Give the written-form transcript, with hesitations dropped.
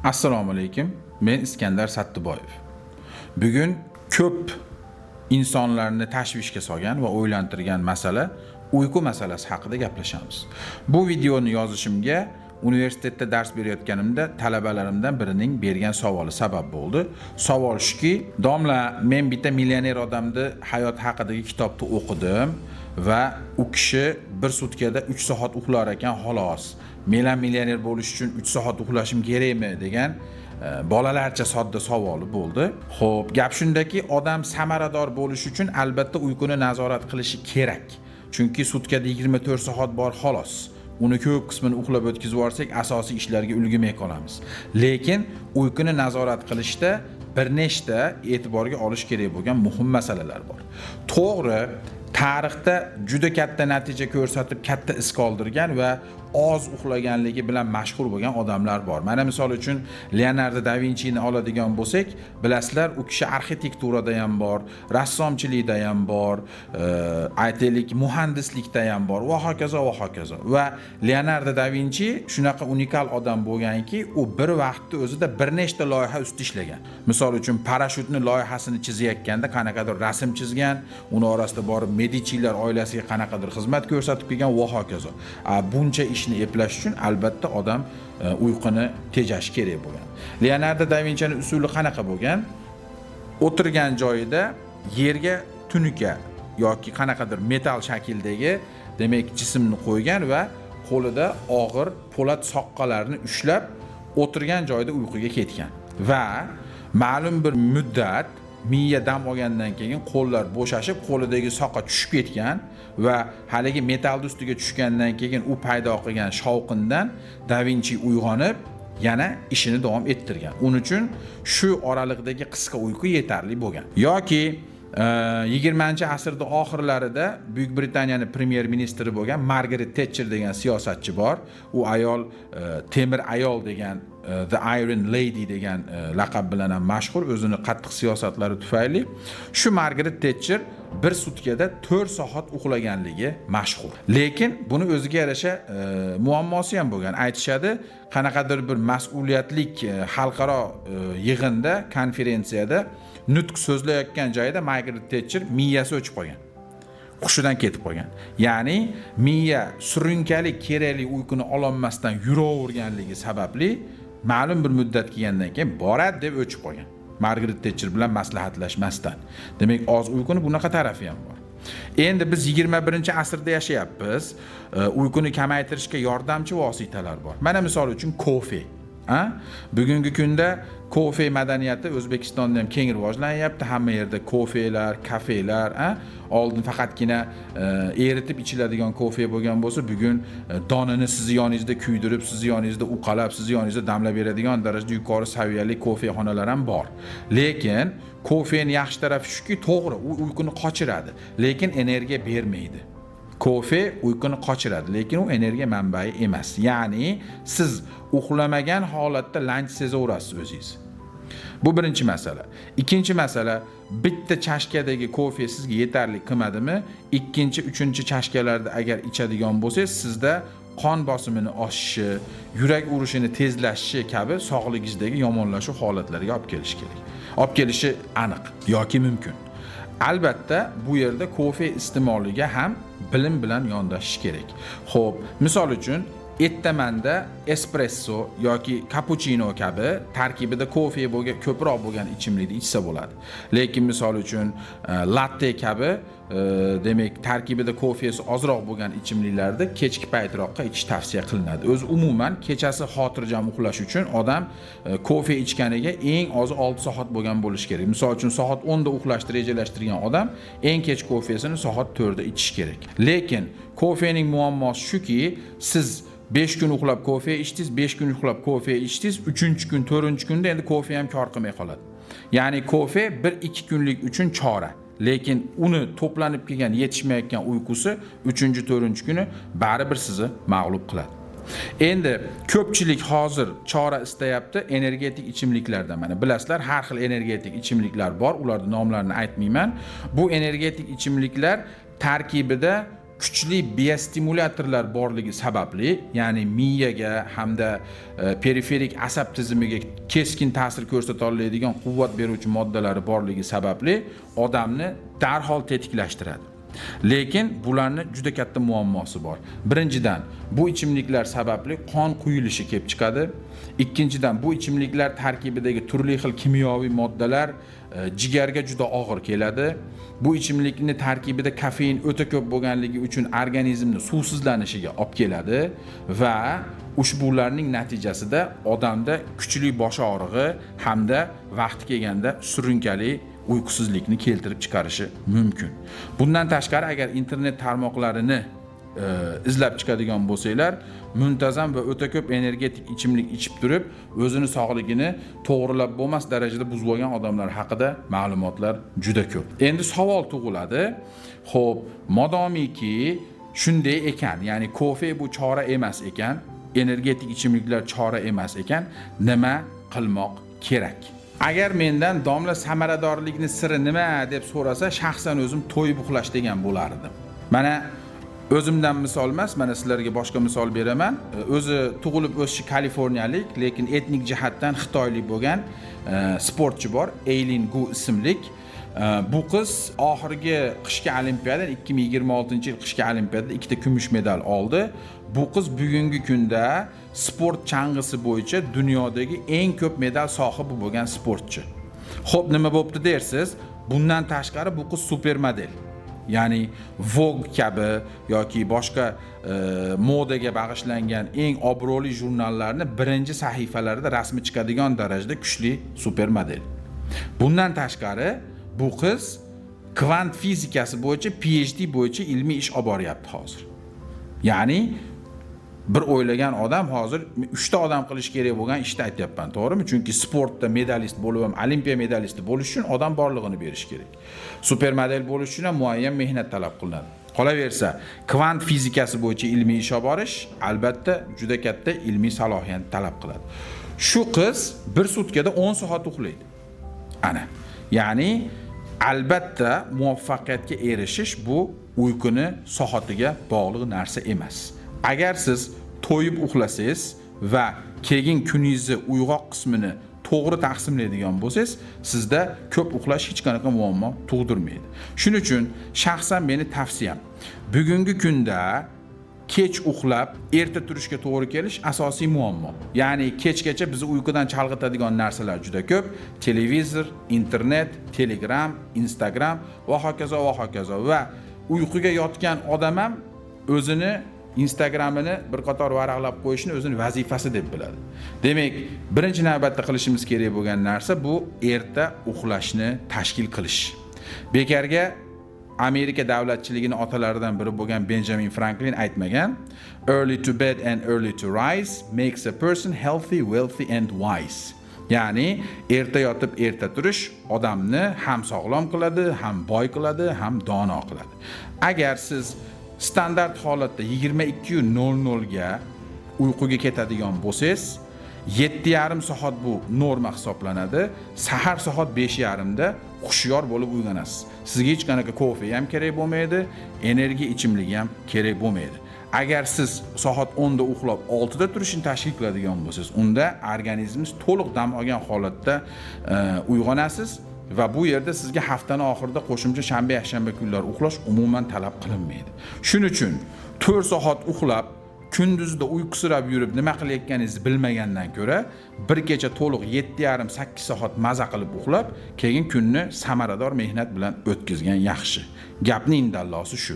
Assalomu alaykum. Men Iskandar Sattiboyev. Bugun ko'p insonlarni tashvishga solgan va o'ylantirgan masala uyqu masalasi haqida gaplashamiz. Bu videoni yozishimga universitetda dars berayotganimda talabalarimdan birining bergan savoli sabab bo'ldi. Savol shuki, "Domla, men bitta millioner odamni hayot haqidagi kitobni o'qidim va u kishi bir sutkada 3 soat uxlar ekan, xolos. Men ham millioner bo'lish uchun 3 soat uxlashim kerakmi?" degan bolalarcha sodda savoli bo'ldi. Xo'p, gap shundaki, odam samarador bo'lish uchun albatta uyquni nazorat qilishi kerak. Chunki sutkada 24 soat bor, xolos. Uni ko'p qismini uxlab o'tkazib yuborsak, asosiy ishlarga ulgurmay qolamiz. Lekin uyquni nazorat qilishda bir nechta e'tiborga olish kerak bo'lgan muhim masalalar bor. To'g'ri, tarixda juda katta natija ko'rsatib, katta iz qoldirgan va oz uxlaganligi bilan mashhur bo'lgan odamlar bor. Mana misol uchun Leonardo da Vinchini oladigan bo'lsak, bilasizlar, u kishi arxitekturada ham bor, rassomchilikda ham bor, aytaylik muhandislikda ham bor va hokazo va hokazo. Va Leonardo da Vinci shunaqa unikal odam bo'lganki, u bir vaqtda o'zida bir nechta loyiha ustida ishlagan. Misol uchun parashyutni loyihasini chizayotganda qanaqadir rasm chizgan, uni orasida borib Medicilar oilasiga qanaqadir xizmat ko'rsatib kelgan va hokazo. Buncha ishni eplash uchun albatta odam uyquni tejash kerak bo'lgan. Leonardo da Vincining usuli qanaqa bo'lgan? O'tirgan joyida yerga tunuka yoki qanaqadir metal shakldagi, demak, jismni qo'ygan va qo'lida og'ir po'lat soqqalarni ushlab o'tirgan joyda uyquga ketgan. Va ma'lum bir muddat miya dam olgandan keyin qo'llar bo'shashib, qo'lidagi soqqa tushib ketgan va haligi metal ustiga tushgandan keyin u paydo qilgan shovqindan Da Vinci uyg'onib, yana ishini davom ettirgan. Uning uchun shu oraliqdagi qisqa uyqu yetarli bo'lgan. Yoki 20-asrda oxirlarida Buyuk Britaniyaning premier ministri bo'lgan Margaret Thatcher degan siyosatchi bor. U ayol temir ayol degan, The Iron Lady degan laqab bilan ham mashhur, o'zini qattiq siyosatlari tufayli. Shu Margaret Thatcher bir sutkada 4 soat uxlaganligi mashhur. Lekin buni o'ziga yarasha muammosi ham bo'lgan. Aytishadi, qanaqadir bir mas'uliyatlik xalqaro yig'inda, konferensiyada nutq so'zlayotgan joyda Margaret Thatcher miyasi o'chib qolgan. Hushidan ketib qolgan. Ya'ni miya surunkali kerakli uyquni ololmasdan yuraverganligi sababli ma'lum bir muddat kelgandan keyin boradi deb o'chib qolgan. Margaret Thatcher bilan maslahatlashmasdan. Demak, oz uyquni bunaqa tarafi ham bor. Endi biz 21-asrda yashayapmiz. Uyquni kamaytirishga yordamchi vositalar bor. Mana misol uchun kofe. Bugungi kunda kofe madaniyati O'zbekistonda ham keng rivojlanyapti. Hamma yerda kofelar, kafelar, oldin faqatgina eritib ichiladigan kofe bo'lgan bo'lsa, bugun donini sizni yoningizda kuydirib, sizni yoningizda uqalab, sizni yoningizda damlab beradigan darajada yuqori saviyali kofexonalar ham bor. Lekin kofening yaxshi tarafi shuki, to'g'ri, u uyquni qochiradi, lekin energiya bermaydi. Kofe uyquni qochiradi, lekin u energiya manbai emas. Ya'ni siz uxlamagan holatda lanch sezaverasiz o'zingiz. Bu birinchi masala. Ikkinchi masala, bitta chashkadagi kofe sizga yetarli qilmadimi? Ikkinchi, uchinchi chashkalarda agar ichadigan bo'lsangiz, sizda qon bosimini oshishi, yurak urishini tezlashishi kabi sog'lig'ingizdagi yomonlashuv holatlariga olib kelishi kerak. Olib kelishi aniq yoki mumkin. Albatta, bu yerda kofe iste'moliga ham bilim bilan yondashish kerak. Xo'p, misol uchun ertamanda espresso yoki cappuccino kabi tarkibida kofe ko'proq bo'lgan ichimlikni ichsa bo'ladi. Lekin misol uchun latte kabi demak tarkibida kofesi ozroq bo'lgan ichimliklarda kechki paytroqqa ichish tavsiya qilinadi. O'zi umuman kechasi xotirjam uxlash uchun odam kofe ichganiga eng ozi 6 soat bo'lgan bo'lishi kerak. Misol uchun soat 10 da uxlashni rejalashtirgan odam eng kech kofesini soat 4 da ichish kerak. Lekin kofening muammosi shuki, siz 5 kun uxlab kofe ichdingiz, 5 kun uxlab kofe ichdingiz, 3-kun, 4-kunda endi kofe ham kor qilmay qoladi. Ya'ni kofe 1-2 kunlik uchun chora. Lekin uni to'planib kelgan yetishmayotgan uyqusi 3-4-kuni baribir sizni mag'lub qiladi. Endi ko'pchilik hozir chora istayapti energetik ichimliklardan. Mana bilasizlar, har xil energetik ichimliklar bor, ularning nomlarini aytmayman. Bu energetik ichimliklar tarkibida kuchli biostimulyatorlar borligi sababli, ya'ni miyaga hamda periferik asab tizimiga keskin ta'sir ko'rsata oladigan quvvat beruvchi moddalari borligi sababli odamni darhol tetiklashtiradi. Lekin bularning juda katta muammosi bor. Birinchidan, bu ichimliklar sababli qon quyilishi kelib chiqadi. Ikkinchidan, bu ichimliklar tarkibidagi turli xil kimyoviy moddalar jigarga juda og'ir keladi. Bu ichimlikning tarkibida kofein o'ta ko'p bo'lganligi uchun organizmning suvsizlanishiga olib keladi va ushbularning natijasida odamda kuchli bosh og'rig'i hamda vaqti kelganda surunkali uyqusizlikni keltirib chiqarishi mumkin. Bundan tashqari, agar internet tarmoqlarini izlab chiqadigan bo'lsanglar, muntazam va o'ta ko'p energetik ichimlik ichib turib, o'zini sog'ligini to'g'rilab bo'lmas darajada buzib olgan odamlar haqida ma'lumotlar juda ko'p. Endi savol tug'iladi. Xo'p, modomiki shunday ekan, ya'ni kofe bu chora emas ekan, energetik ichimliklar chora emas ekan, nima qilmoq kerak? Agar mendan domla samaradorlikni siri nima deb so'rasa, shaxsan o'zim to'yib uxlash degan bo'lardim. Mana o'zimdan misol emas, mana sizlarga boshqa misol beraman. O'zi tug'ilib o'sishi Kaliforniyalik, lekin etnik jihatdan xitoylik bo'lgan sportchi bor, Eylin Gu ismlik. Bu qiz oxirgi qishki olimpiada 2026-yil qishki olimpiadada 2 ta kumush medal oldi. Bu qiz bugungi kunda sport chang'isi bo'yicha dunyodagi eng ko'p medal sohibi bo'lgan sportchi. Xo'p, nima bo'pti dersiz? Bundan tashqari bu qiz supermodel. Ya'ni Vogue kabi yoki boshqa modaga bag'ishlangan eng obro'li jurnallarning birinchi sahifalarida rasmi chiqadigan darajada kuchli supermodel. Bundan tashqari bu qiz kvant fizikasi bo'yicha PhD bo'yicha ilmiy ish olib boryapti hozir. Ya'ni bir o'ylagan odam hozir 3 ta odam qilish kerak bo'lgan ishni aytyapman, to'g'rimi? Chunki sportda medalist bo'lib ham, olimpiya medalisti bo'lish uchun odam borlig'ini berish kerak. Supermodel bo'lish uchun ham muayyan mehnat talab qilinadi. Qolaversa, kvant fizikasi bo'yicha ilmiy ish olib borish albatta juda katta ilmiy salohiyat talab qiladi. Shu qiz bir sutkada 10 soat uxlaydi. Ana. Ya'ni albatta muvaffaqiyatga erishish bu uyquni soatiga bog'liq narsa emas. Agar siz to'yib uxlasangiz va keyin kuningizni uyg'oq qismini to'g'ri taqsimlaydigan bo'lsangiz, sizda ko'p uxlash hech qanaqa muammo tug'dirmaydi. Shuning uchun shaxsan meni tavsiyam, bugungi kunda kech uxlab, erta turishga to'g'ri kelish asosiy muammo. Ya'ni kechgacha bizni uyqudan chalg'itadigan narsalar juda ko'p: televizor, internet, Telegram, Instagram va hokazo va hokazo. Va uyquga yotgan odam ham o'zini Instagramini bir qator varaqlab qo'yishni o'zini vazifasi deb biladi. Demak, birinchi navbatda qilishimiz kerak bo'lgan narsa bu erta uxlashni tashkil qilish. Bekarga Amerika davlatchiligining otalaridan biri bo'lgan Benjamin Franklin aytmagan: "Early to bed and early to rise makes a person healthy, wealthy and wise." Ya'ni erta yotib erta turish odamni ham sog'lom qiladi, ham boy qiladi, ham dono qiladi. Agar siz standart holatda 22:00 ga uyquga ketadigan bo'lsangiz, 7,5 soat bu norma hisoblanadi. Sahar soat 5:30 da xushyor bo'lib uyg'onasiz. Sizga hech qanaqa kofe ham kerak bo'lmaydi, energiya ichimligi ham kerak bo'lmaydi. Agar siz soat 10 da uxlab 6 da turishni tashkil qiladigan bo'lsangiz, unda organizmingiz to'liq dam olgan holatda uyg'onasiz. Va bu yerda sizga haftaning oxirida qo'shimcha shanba, yakshanba kunlar uxlash umuman talab qilinmaydi. Shuning uchun 4 soat uxlab, kunduzda uyqusirab yurib nima qilayotganingizni bilmagandan ko'ra, bir kecha to'liq 7,5-8 soat maza qilib uxlab, keyin kunni samarador mehnat bilan o'tkazgan yaxshi. Gapning indallosi shu.